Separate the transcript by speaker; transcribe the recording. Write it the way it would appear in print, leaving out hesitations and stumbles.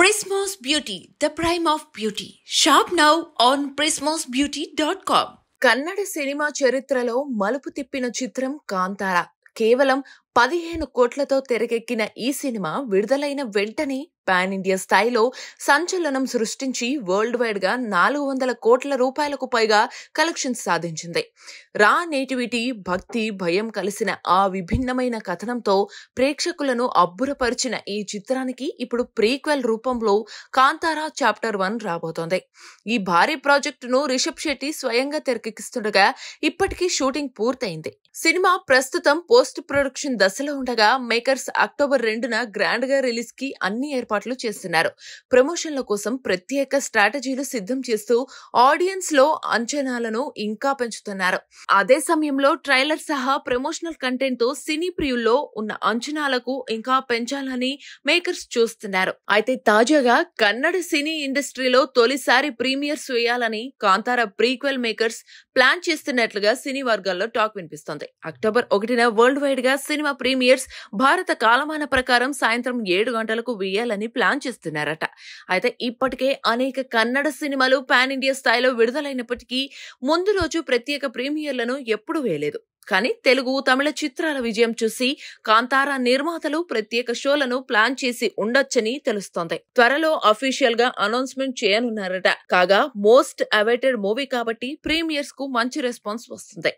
Speaker 1: Prismos Beauty, the prime of beauty. Shop now on prismosbeauty.com.
Speaker 2: Kannada cinema చరిత్రలో మలుపు తిప్పిన చిత్రం కాంతార. కేవలం 15 కోట్లతో తెరకెక్కిన ఈ సినిమా విడుదలైన వెంటనే పాన్ ఇండియా స్థాయిలో సంచలనం సృష్టించి వరల్డ్ వైడ్ గా 400 కోట్ల రూపాయలకు పైగా కలెక్షన్స్ సాధించింది. రా నేటివిటీ, భక్తి, భయం కలిసిన ఆ విభిన్నమైన కథనంతో ప్రేక్షకులను అబ్బురపరిచిన ఈ చిత్రానికి ఇప్పుడు ప్రీక్వెల్ రూపంలో కాంతారా చాప్టర్ 1 రాబోతోంది. ఈ భారీ ప్రాజెక్టును రిషబ్ శెట్టి స్వయంగా తెరకెక్కిస్తుండగా ఇప్పటికీ షూటింగ్ పూర్తయింది. సినిమా ప్రస్తుతం పోస్ట్ ప్రొడక్షన్ దశలో ఉండగా మేకర్స్ అక్టోబర్ 2న గ్రాండ్ గా రిలీజ్ కి అన్ని ఏర్పాట్లు చేస్తున్నారు. ప్రమోషన్ల కోసం ప్రత్యేక స్ట్రాటజీలు సిద్ధం చేస్తూ ఆడియన్స్ లో అంచనాలను ఇంకా పెంచుతున్నారు. అదే సమయంలో ట్రైలర్ సహా ప్రమోషనల్ కంటెంట్ తో సినీ ప్రియుల్లో ఉన్న అంచనాలకు ఇంకా పెంచాలని మేకర్స్ చూస్తున్నారు. అయితే తాజాగా కన్నడ సినీ ఇండస్ట్రీలో తొలిసారి ప్రీమియర్స్ వేయాలని కాంతారా ప్రీక్వెల్ మేకర్స్ ప్లాన్ చేస్తున్నట్లుగా సినీ వర్గాల్లో టాక్ వినిపిస్తోంది. అక్టోబర్ 1న వరల్డ్ వైడ్ గా సినిమా ప్రీమియర్స్ భారత కాలమాన ప్రకారం సాయంత్రం 7 గంటలకు వేయాలని ప్లాన్ చేస్తున్నారట. అయితే ఇప్పటికే అనేక కన్నడ సినిమాలు పాన్ ఇండియా స్థాయిలో విడుదలైనప్పటికీ ముందు రోజు ప్రత్యేక ప్రీమియర్లను ఎప్పుడూ వేయలేదు. కానీ తెలుగు, తమిళ చిత్రాల విజయం చూసి కాంతారా నిర్మాతలు ప్రత్యేక షోలను ప్లాన్ చేసి ఉండొచ్చని తెలుస్తోంది. త్వరలో అఫీషియల్ గా అనౌన్స్మెంట్ చేయనున్నారట. కాగా మోస్ట్ అవైటెడ్ మూవీ కాబట్టి ప్రీమియర్స్ కు మంచి రెస్పాన్స్ వస్తుంది.